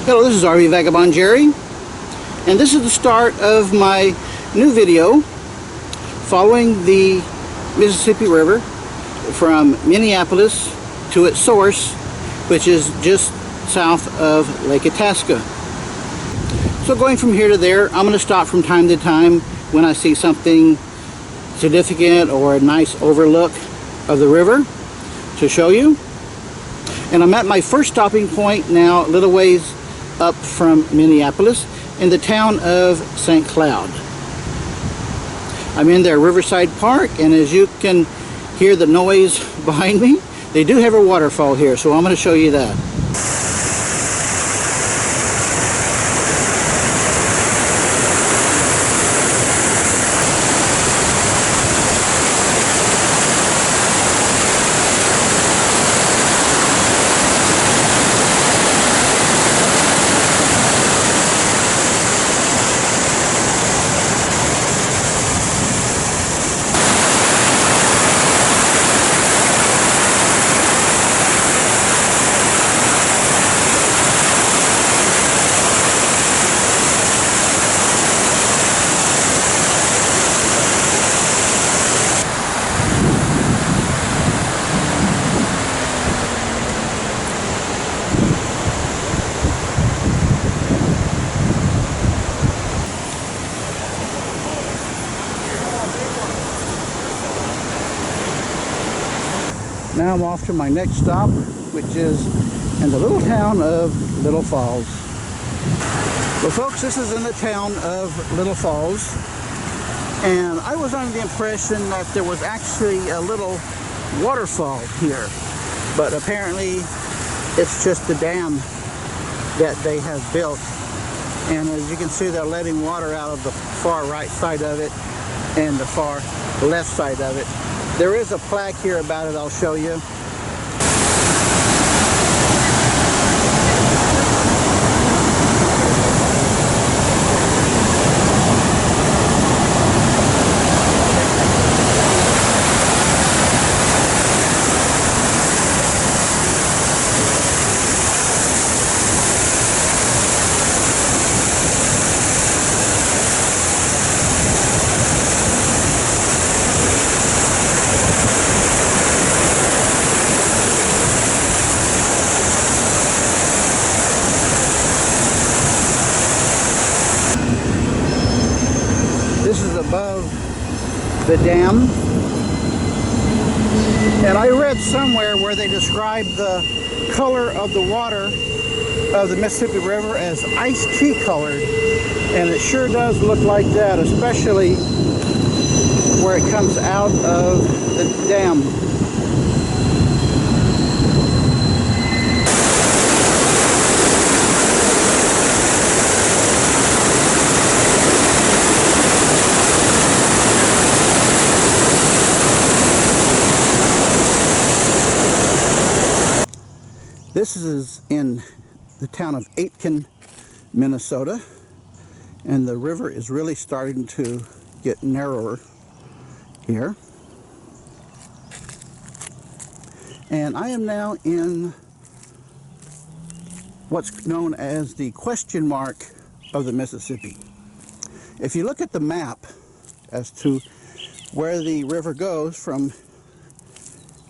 Hello, this is RV Vagabond Jerry, and this is the start of my new video following the Mississippi River from Minneapolis to its source, which is just south of Lake Itasca. So going from here to there, I'm going to stop from time to time when I see something significant or a nice overlook of the river to show you. And I'm at my first stopping point now, a little ways up from Minneapolis, in the town of St. Cloud. I'm in their Riverside Park, and as you can hear the noise behind me, they do have a waterfall here, so I'm going to show you that. Now I'm off to my next stop, which is in the little town of Little Falls. Well, folks, this is in the town of Little Falls, and I was under the impression that there was actually a little waterfall here, but apparently it's just a dam that they have built. And as you can see, they're letting water out of the far right side of it and the far left side of it. There is a plaque here about it, I'll show you. This is above the dam, and I read somewhere where they described the color of the water of the Mississippi River as iced tea colored, and it sure does look like that, especially where it comes out of the dam. This is in the town of Aitkin, Minnesota, and the river is really starting to get narrower here. And I am now in what's known as the question mark of the Mississippi. If you look at the map as to where the river goes from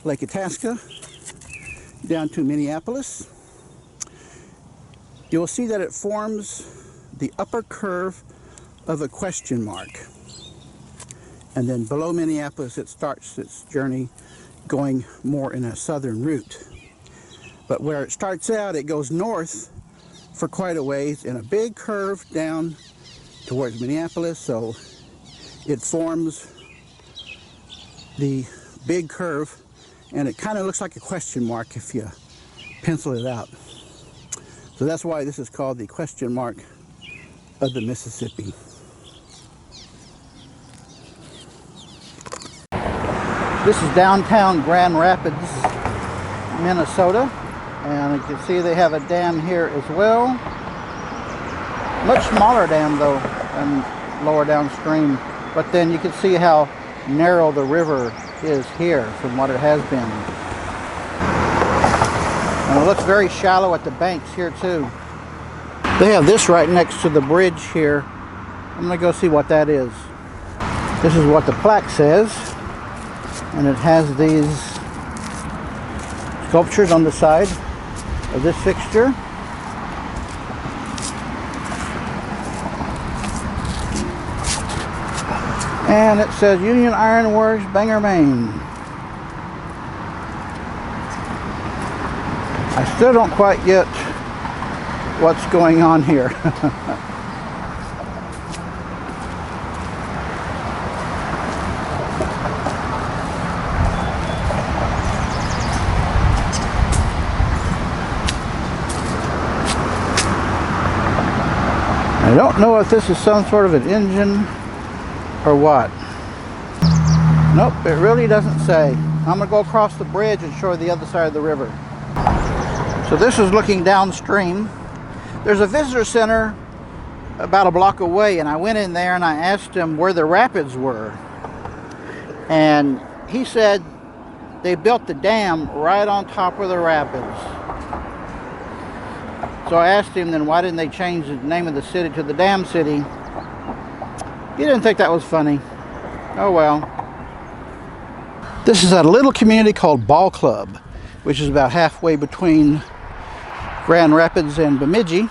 Lake Itasca down to Minneapolis, you'll see that it forms the upper curve of a question mark. And then below Minneapolis, it starts its journey going more in a southern route. But where it starts out, it goes north for quite a ways in a big curve down towards Minneapolis. So it forms the big curve, and it kind of looks like a question mark if you pencil it out. So that's why this is called the question mark of the Mississippi. This is downtown Grand Rapids, Minnesota, and you can see they have a dam here as well. Much smaller dam though than lower downstream, but then you can see how narrow the river is here from what it has been. And it looks very shallow at the banks here too. They have this right next to the bridge here. I'm going to go see what that is. This is what the plaque says. And it has these sculptures on the side of this fixture. And it says Union Iron Works, Bangor, Maine. I still don't quite get what's going on here. I don't know if this is some sort of an engine or what. Nope, it really doesn't say. I'm going to go across the bridge and show you the other side of the river. So this is looking downstream. There's a visitor center about a block away, and I went in there and I asked him where the rapids were. And he said they built the dam right on top of the rapids. So I asked him then why didn't they change the name of the city to the Dam City. He didn't think that was funny. Oh well. This is a little community called Ball Club, which is about halfway between Grand Rapids and Bemidji.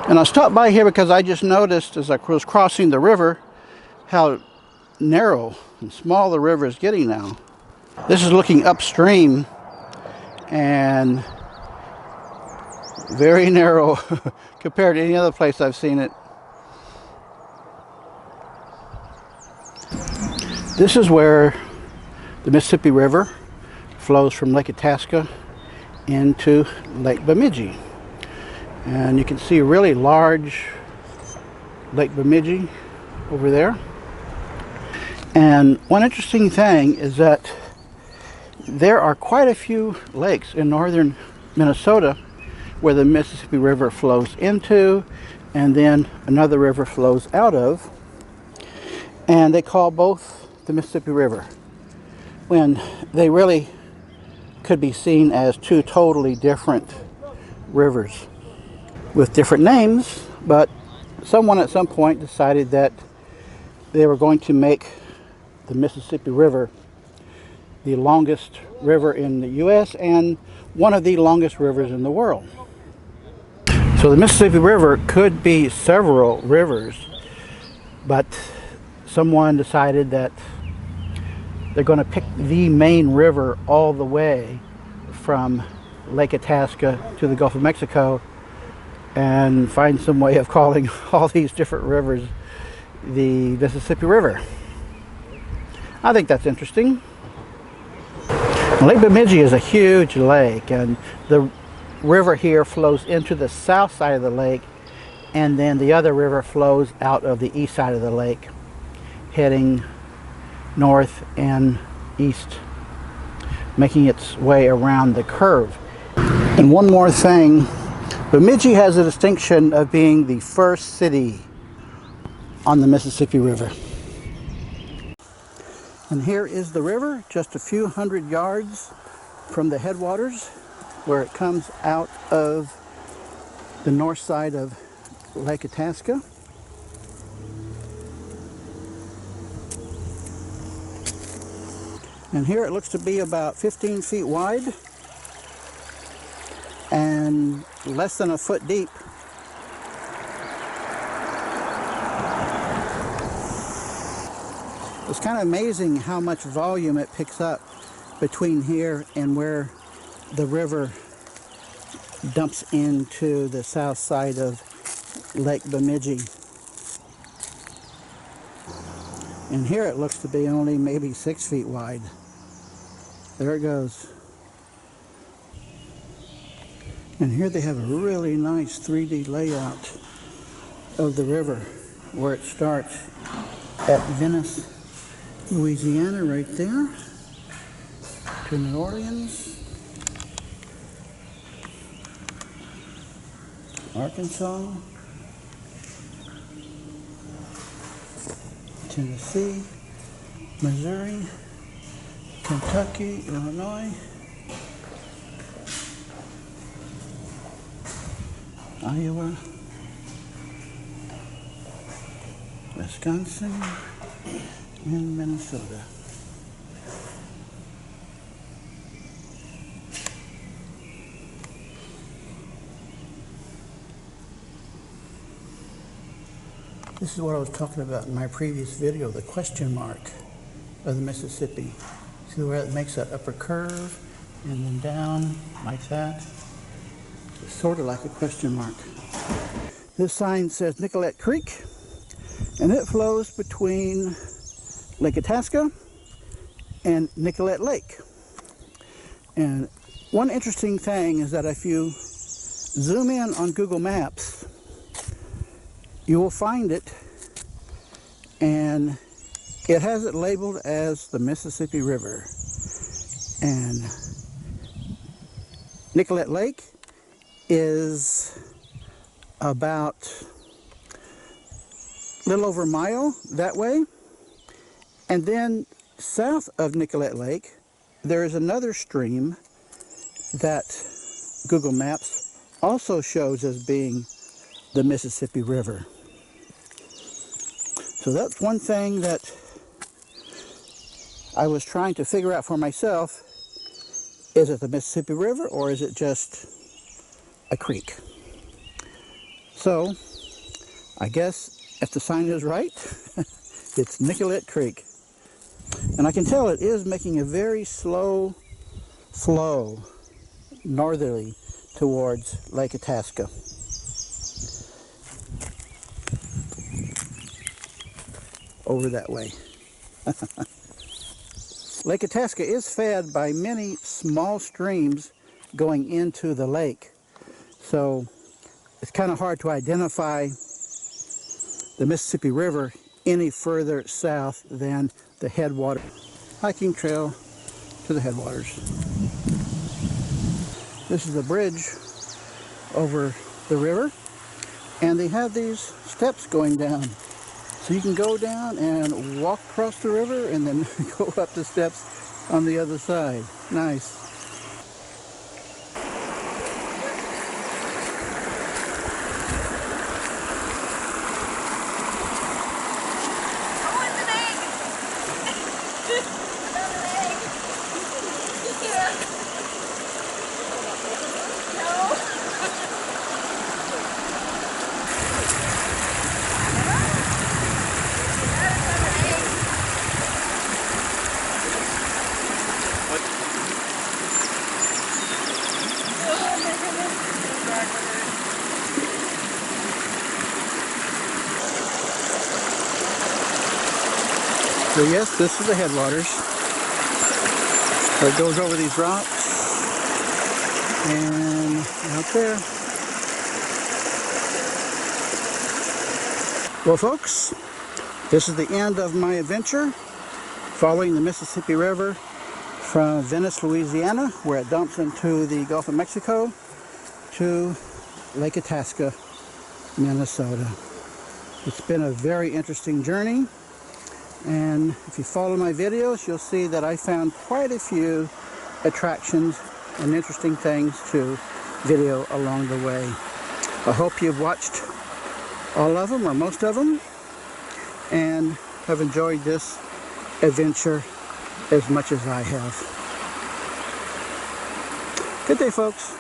And I stopped by here because I just noticed as I was crossing the river how narrow and small the river is getting now. This is looking upstream and very narrow compared to any other place I've seen it. This is where the Mississippi River flows from Lake Itasca into Lake Bemidji. And you can see a really large Lake Bemidji over there. And one interesting thing is that there are quite a few lakes in northern Minnesota where the Mississippi River flows into and then another river flows out of. And they call both the Mississippi River, when they really could be seen as two totally different rivers with different names. But someone at some point decided that they were going to make the Mississippi River the longest river in the U.S. and one of the longest rivers in the world. So the Mississippi River could be several rivers, but someone decided that they're going to pick the main river all the way from Lake Itasca to the Gulf of Mexico and find some way of calling all these different rivers the Mississippi River. I think that's interesting. Lake Bemidji is a huge lake, and the river here flows into the south side of the lake, and then the other river flows out of the east side of the lake, heading north and east, making its way around the curve. And one more thing, Bemidji has a distinction of being the first city on the Mississippi River. And here is the river, just a few hundred yards from the headwaters, where it comes out of the north side of Lake Itasca. And here it looks to be about 15 feet wide and less than a foot deep. It's kind of amazing how much volume it picks up between here and where the river dumps into the south side of Lake Bemidji. And here it looks to be only maybe 6 feet wide. There it goes. And here they have a really nice 3D layout of the river, where it starts at Venice, Louisiana, right there, to New Orleans, Arkansas, Tennessee, Missouri, Kentucky, Illinois, Iowa, Wisconsin, and Minnesota. This is what I was talking about in my previous video, the question mark of the Mississippi. See where it makes that upper curve and then down like that? It's sort of like a question mark. This sign says Nicollet Creek, and it flows between Lake Itasca and Nicollet Lake. And one interesting thing is that if you zoom in on Google Maps, you will find it, and it has it labeled as the Mississippi River. And Nicollet Lake is about a little over a mile that way. And then south of Nicollet Lake, there is another stream that Google Maps also shows as being the Mississippi River. So that's one thing that I was trying to figure out for myself. Is it the Mississippi River, or is it just a creek? So I guess if the sign is right, it's Nicollet Creek. And I can tell it is making a very slow flow northerly towards Lake Itasca. Over that way. Lake Itasca is fed by many small streams going into the lake. So it's kind of hard to identify the Mississippi River any further south than the headwater. Hiking trail to the headwaters. This is a bridge over the river, and they have these steps going down. So you can go down and walk across the river and then go up the steps on the other side. Nice. So yes, this is the headwaters. So it goes over these rocks and out there. Well folks, this is the end of my adventure following the Mississippi River from Venice, Louisiana, where it dumps into the Gulf of Mexico, to Lake Itasca, Minnesota. It's been a very interesting journey. And if you follow my videos, you'll see that I found quite a few attractions and interesting things to video along the way. I hope you've watched all of them, or most of them, and have enjoyed this adventure as much as I have. Good day, folks.